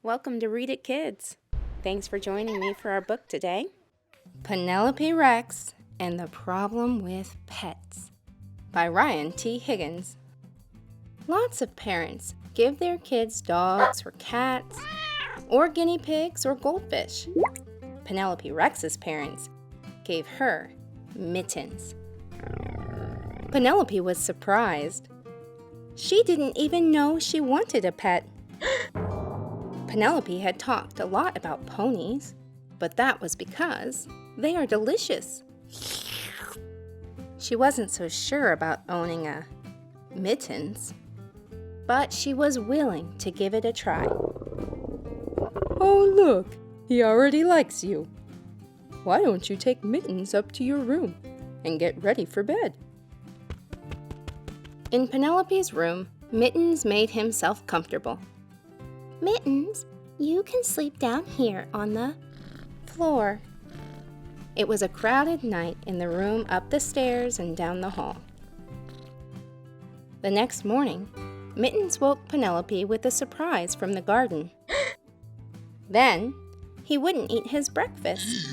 Welcome to Read It Kids. Thanks for joining me for our book today, Penelope Rex and the Problem with Pets by Ryan T. Higgins. Lots of parents give their kids dogs or cats or guinea pigs or goldfish. Penelope Rex's parents gave her Mittens. Penelope was surprised. She didn't even know she wanted a pet. Penelope had talked a lot about ponies, but that was because they are delicious. She wasn't so sure about owning a Mittens, but she was willing to give it a try. Oh, look, he already likes you. Why don't you take Mittens up to your room and get ready for bed? In Penelope's room, Mittens made himself comfortable. Mittens, you can sleep down here on the floor. It was a crowded night in the room up the stairs and down the hall. The next morning, Mittens woke Penelope with a surprise from the garden. Then, he wouldn't eat his breakfast.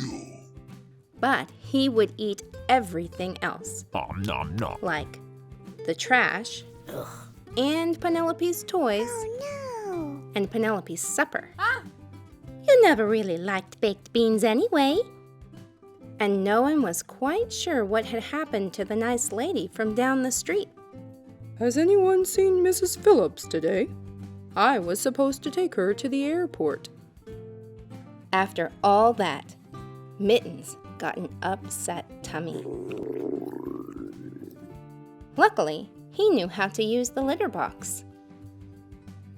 But he would eat everything else. Nom, nom, nom. Like the trash, and Penelope's toys, and Penelope's supper. You never really liked baked beans anyway. And no one was quite sure what had happened to the nice lady from down the street. Has anyone seen Mrs. Phillips today? I was supposed to take her to the airport. After all that, Mittens got an upset tummy. Luckily, he knew how to use the litter box.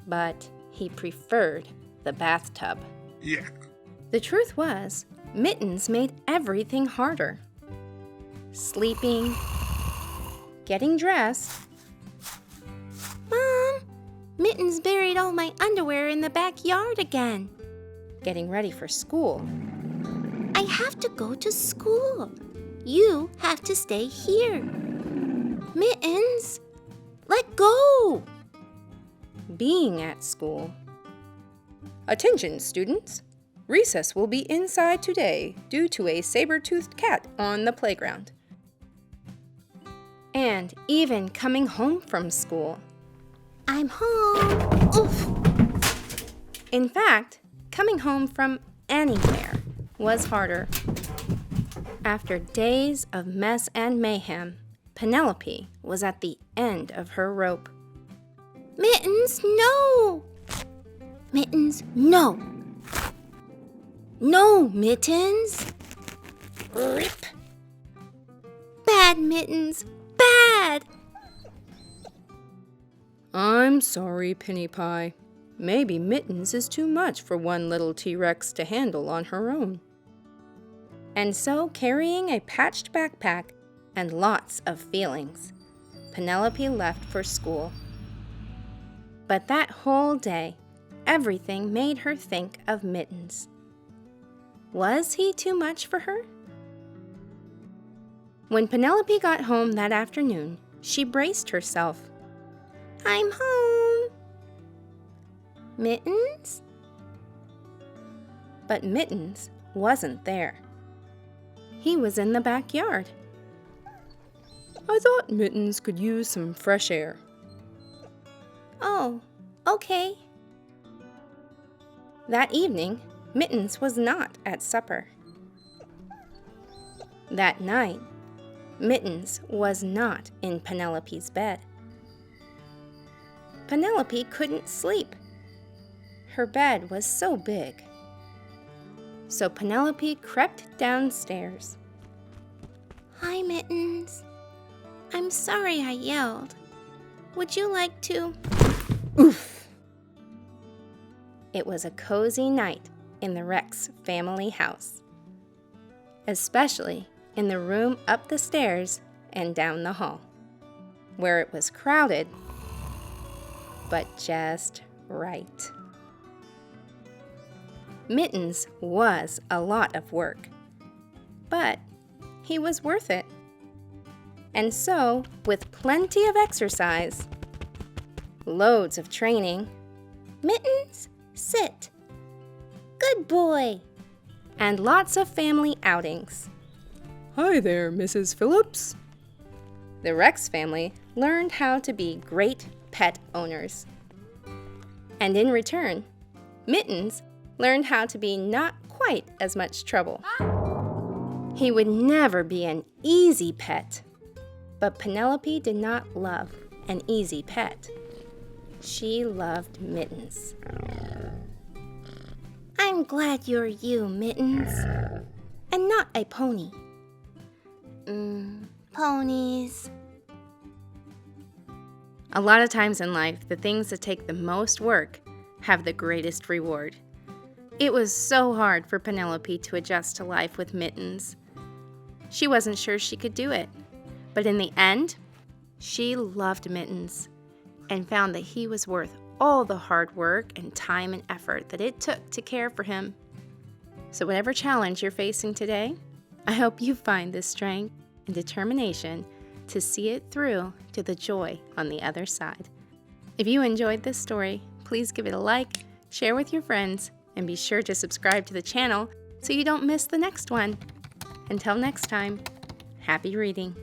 But he preferred the bathtub. Yuck. The truth was, Mittens made everything harder. Sleeping, getting dressed. Mom, Mittens buried all my underwear in the backyard again. Getting ready for school. I have to go to school. You have to stay here. Mittens, let go. Being at school. Attention, students. Recess will be inside today due to a saber-toothed cat on the playground. And even coming home from school. I'm home. Oof. In fact, coming home from anywhere was harder. After days of mess and mayhem, Penelope was at the end of her rope. Mittens, no! Mittens, no! No, Mittens! Rip! Bad, Mittens, bad! I'm sorry, Penny Pie. Maybe Mittens is too much for one little T-Rex to handle on her own. And so, carrying a patched backpack and lots of feelings, Penelope left for school. But that whole day, everything made her think of Mittens. Was he too much for her? When Penelope got home that afternoon, she braced herself. I'm home. Mittens? But Mittens wasn't there. He was in the backyard. I thought Mittens could use some fresh air. Oh, okay. That evening, Mittens was not at supper. That night, Mittens was not in Penelope's bed. Penelope couldn't sleep. Her bed was so big. So Penelope crept downstairs. Hi, Mittens. I'm sorry I yelled. Would you like to? Oof! It was a cozy night in the Rex family house, especially in the room up the stairs and down the hall, where it was crowded, but just right. Mittens was a lot of work, but he was worth it. And so, with plenty of exercise, loads of training, Mittens, sit. Good boy. and lots of family outings. Hi there, Mrs. Phillips. The Rex family learned how to be great pet owners. And in return, Mittens learned how to be not quite as much trouble. He would never be an easy pet, but Penelope did not love an easy pet. She loved Mittens. I'm glad you're you, Mittens, and not a pony. Ponies. A lot of times in life, the things that take the most work have the greatest reward. It was so hard for Penelope to adjust to life with Mittens. She wasn't sure she could do it, but in the end, she loved Mittens and found that he was worth all the hard work and time and effort that it took to care for him. So whatever challenge you're facing today, I hope you find the strength and determination to see it through to the joy on the other side. If you enjoyed this story, please give it a like, share with your friends, and be sure to subscribe to the channel so you don't miss the next one. Until next time, happy reading.